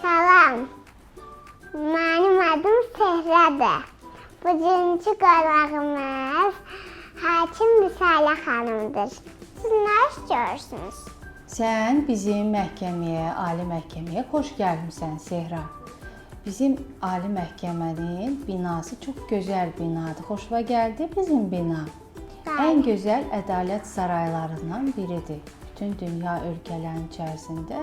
Salam, mənim adım Sehradır. Bugünkü qonağımız Hakim Vüsalə xanımdır. Siz nə istəyirsiniz? Sən bizim məhkəməyə, ali məhkəməyə xoş gəlmisən Sehra. Bizim ali məhkəmənin binası çox gözəl binadır. Xoşuna gəldi bizim bina. Ən gözəl ədalət saraylarından biridir. Bütün dünya ölkələrinin içərisində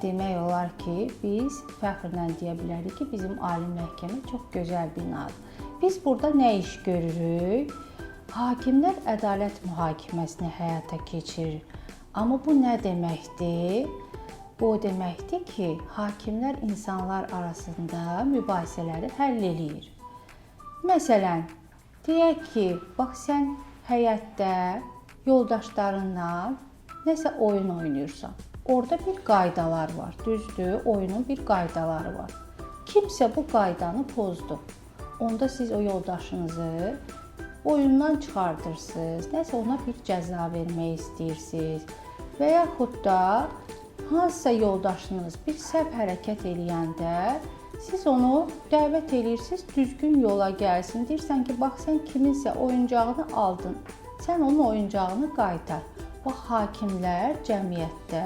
demək olar ki, biz fəxrlə deyə bilərik ki, bizim ali məhkəmə çox gözəl binadır. Biz burada nə iş görürük? Hakimlər ədalət mühakiməsini həyata keçirir. Amma bu nə deməkdir? Bu o deməkdir ki, hakimlər insanlar arasında mübahisələri həll eləyir. Məsələn, deyək ki, bax sən həyətdə yoldaşlarınla nəsə oyun oynayırsan. Orada bir qaydalar var, düzdür? Oyunun bir qaydaları var. Kimsə bu qaydanı pozdu. Onda siz o yoldaşınızı oyundan çıxardırsınız, nəsə ona bir cəza vermək istəyirsiniz və yaxud da hansısa yoldaşınız bir səhv hərəkət eləyəndə siz onu dəvət edirsiniz, düzgün yola gəlsin. Deyirsən ki, bax sən kiminsə oyuncağını aldın, sən onun oyuncağını qaytar. Bax, hakimlər cəmiyyətdə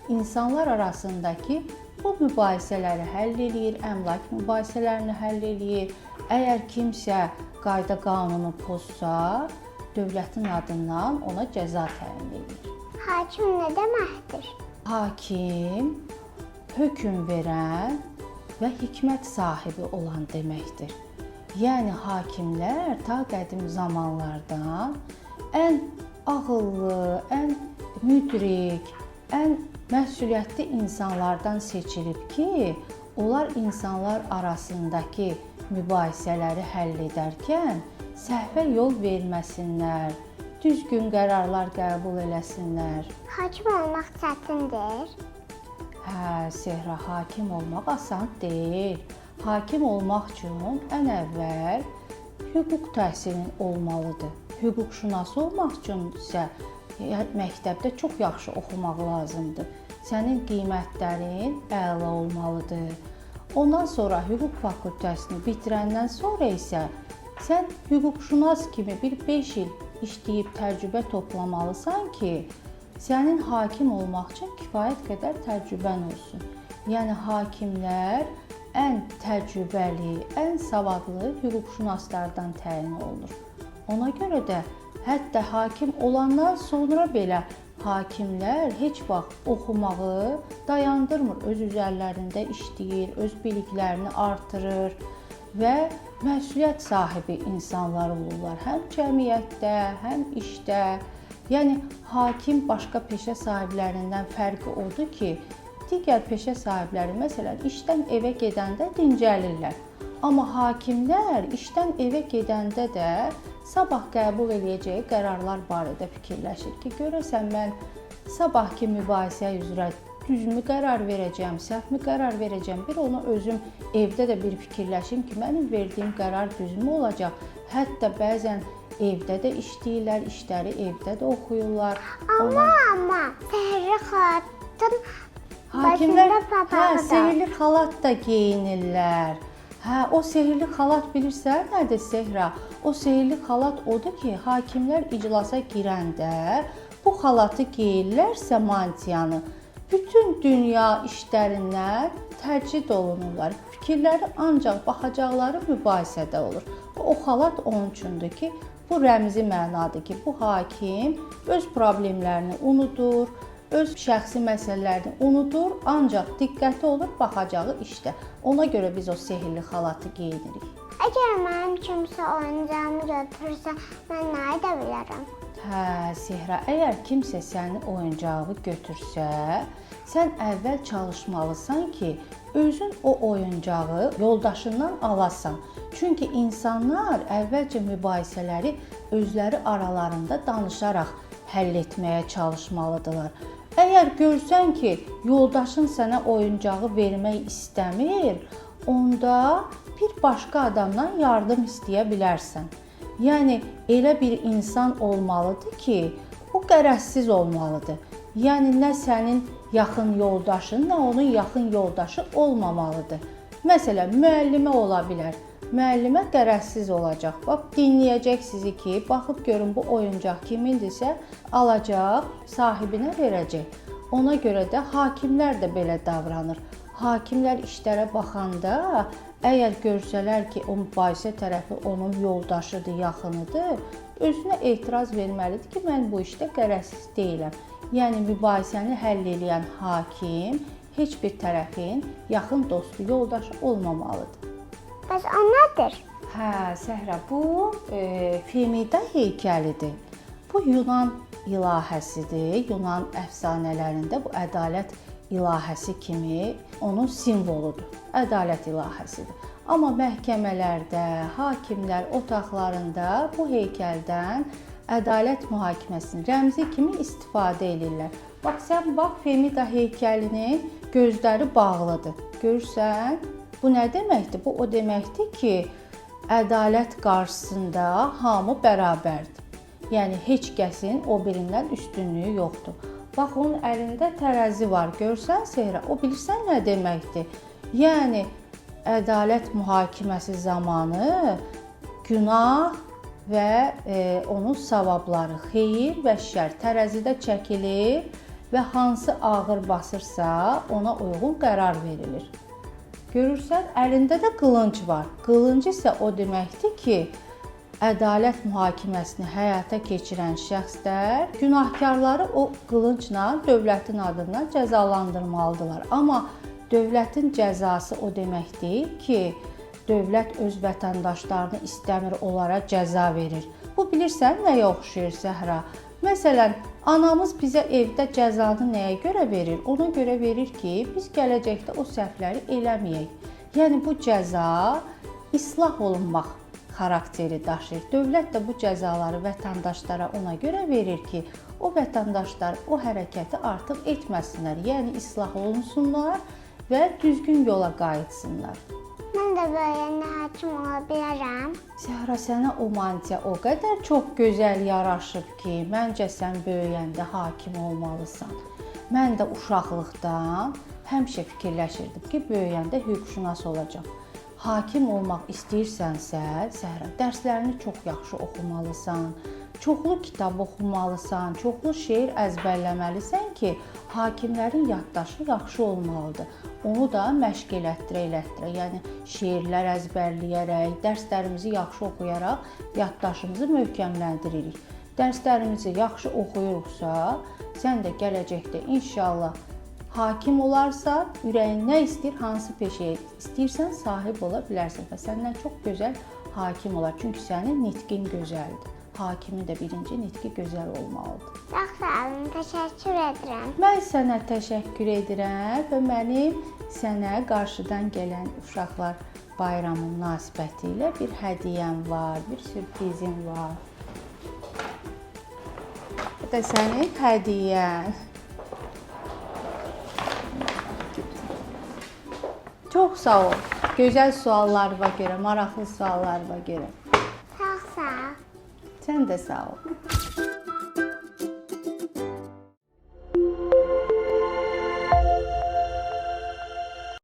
insanlar arasındakı bu mübahisələri həll eləyir, əmlak mübahisələrini həll eləyir. Əgər kimsə qayda qanunu pozsa, dövlətin adından ona cəza təyin edir. Hakim nə deməkdir? Hakim hökm verən və hikmət sahibi olan deməkdir. Yəni hakimlər ta qədim zamanlardan ən ağıllı, ən müdrik, ən məsuliyyətli insanlardan seçilib ki, onlar insanlar arasındakı mübahisələri həll edərkən səhvə yol verməsinlər, düzgün qərarlar qəbul eləsinlər. Hakim olmaq çətindir. Hə, Sehra, hakim olmaq asan deyil. Hakim olmaq üçün ən əvvəl hüquq təhsilinin olmalıdır. Hüquqşünas olmaq üçün isə məktəbdə çox yaxşı oxumaq lazımdır. Sənin qiymətlərin əla olmalıdır. Ondan sonra hüquq fakültəsini bitirəndən sonra isə sən hüquqşünas kimi bir 5 il işləyib təcrübə toplamalısan ki, sənin hakim olmaq üçün kifayət qədər təcrübən olsun. Yəni hakimlər ən təcrübəli, ən savadlı hüquqşünaslardan təyin olunur. Ona görə də hətta hakim olandan sonra belə hakimlər heç vaxt oxumağı dayandırmır, öz üzərlərində işləyir, öz biliklərini artırır və məsuliyyət sahibi insanlar olurlar, həm cəmiyyətdə, həm işdə. Yəni hakim başqa peşə sahiblərindən fərqi odur ki, digər peşə sahibləri məsələn işdən evə gedəndə dincəlirlər. Amma hakimlər işdən evə gedəndə də sabah qəbul edəcəyi qərarlar barədə fikirləşir ki, görəsən mən sabahki mübahisə üzrə düzmü qərar verəcəm, səhvmi qərar verəcəm. Bir onu özüm evdə də bir fikirləşim ki, mənim verdiyim qərar düzmü olacaq. Hətta bəzən evdə də işləyirlər, işləri evdə də oxuyurlar. Amma sehirli xalatın hakimlər papağı da. Sehirli xalat da geyinirlər. Hə, o sehirli xalat bilirsən nədir Sehra? O sehirli xalat odur ki, hakimlər iclasa girəndə bu xalatı geyirlərsə mantiyanı, bütün dünya işlərindən təcrid olunurlar. Fikirləri ancaq baxacaqları mübahisədə olur. O xalat onun üçündür ki, bu rəmzi mənadır ki, bu hakim öz problemlərini unudur, öz şəxsi məsələlərini unudur, ancaq diqqəti olur baxacağı işdə. Ona görə biz o sehirli xalatı geyinirik. Əgər mənim kimsə oyuncağımı götürsə, mən nə edə bilərəm? Hə, Sehra, əgər kimsə sənin oyuncağı götürsə, sən əvvəl çalışmalısan ki, özün o oyuncağı yoldaşından alasan. Çünki insanlar əvvəlcə mübahisələri özləri aralarında danışaraq həll etməyə çalışmalıdırlar. Əgər görsən ki, yoldaşın sənə oyuncağı vermək istəmir, onda bir başqa adamdan yardım istəyə bilərsən. Yəni elə bir insan olmalıdır ki, o qərəzsiz olmalıdır. Yəni nə sənin yaxın yoldaşın, nə onun yaxın yoldaşı olmamalıdır. Məsələn, müəllimə ola bilər. Müəllimə qərəzsiz olacaq. Bax, dinləyəcək sizi ki, baxıb görün bu oyuncaq kimindirsə, alacaq, sahibinə verəcək. Ona görə də hakimlər də belə davranır. Hakimlər işlərə baxanda, əgər görsələr ki, o mübahisə tərəfi onun yoldaşıdır, yaxınıdır, özünə etiraz verməlidir ki, mən bu işdə qərəzsiz deyiləm. Yəni mübahisəni həll edən hakim heç bir tərəfin yaxın dostu, yoldaşı olmamalıdır. Bəs o nədir? Hə, Səhra, bu Femida heykəlidir. Bu Yunan ilahəsidir. Yunan əfsanələrində bu ədalət ilahəsi kimi onun simvoludur. Ədalət ilahəsidir. Amma məhkəmələrdə, hakimlər otaqlarında bu heykəldən ədalət mühakiməsinin rəmzi kimi istifadə edirlər. Bax, sən bax, Femida heykəlinin gözləri bağlıdır. Görürsən? Bu nə deməkdir? Bu o deməkdir ki, ədalət qarşısında hamı bərabərdir. Yəni heç kəsin o birindən üstünlüyü yoxdur. Bax, onun əlində tərəzi var. Görsən, Sehra, o bilirsən nə deməkdir? Yəni ədalət mühakiməsi zamanı günah və onun savabları, xeyir və şər tərəzidə çəkilir və hansı ağır basırsa ona uyğun qərar verilir. Görürsən, əlində də qılınc var. Qılınc isə o deməkdir ki, ədalət mühakiməsini həyata keçirən şəxslər günahkarları o qılıncla dövlətin adından cəzalandırmalıdırlar. Amma dövlətin cəzası o demək deyil ki, dövlət öz vətəndaşlarını istəmir, onlara cəza verir. Bu bilirsən nəyə oxşayır, Səhra? Məsələn, anamız bizə evdə cəzanı nəyə görə verir? Ona görə verir ki, biz gələcəkdə o səhvləri eləməyək. Yəni bu cəza islah olunmaq xarakteri daşıyır. Dövlət də bu cəzaları vətəndaşlara ona görə verir ki, o vətəndaşlar o hərəkəti artıq etməsinlər. Yəni islah olunsunlar və düzgün yola qayıtsınlar. Mən də böyüyəndə hakim ola bilərəm. Səhra, sənə o mantiya o qədər çox gözəl yaraşıb ki, məncə sən böyüyəndə hakim olmalısan. Mən də uşaqlıqdan həmişə fikirləşirdim ki, böyüyəndə hüquqşünas olacağam. Hakim olmaq istəyirsənsə, Səhra, dərslərini çox yaxşı oxumalısan, çoxlu kitab oxumalısan, çoxlu şeir əzbərləməlisən ki, hakimlərin yaddaşı yaxşı olmalıdır. Onu da məşq elətdirə, yəni şeirlər əzbərləyərək, dərslərimizi yaxşı oxuyaraq yaddaşımızı möhkəmləndiririk. Dərslərimizi yaxşı oxuyuruqsa, sən də gələcəkdə inşallah hakim olarsan, ürəyin nə istəyir, hansı peşəyə istəyirsən sahib ola bilərsən və səndən çox gözəl hakim olar. Çünki sənin nitqin gözəldir. Hakimin də birinci nitqi gözəl olmalıdır. Çox sağ olun, təşəkkür edirəm. Mən sənə təşəkkür edirəm və mənim sənə qarşıdan gələn uşaqlar bayramı münasibətilə bir hədiyyəm var, bir sürprizim var. Bu da sənin hədiyyən. Çox sağ ol. Gözəl suallarına görə, maraqlı suallarına görə. Çox sağ ol. Sən də sağ ol.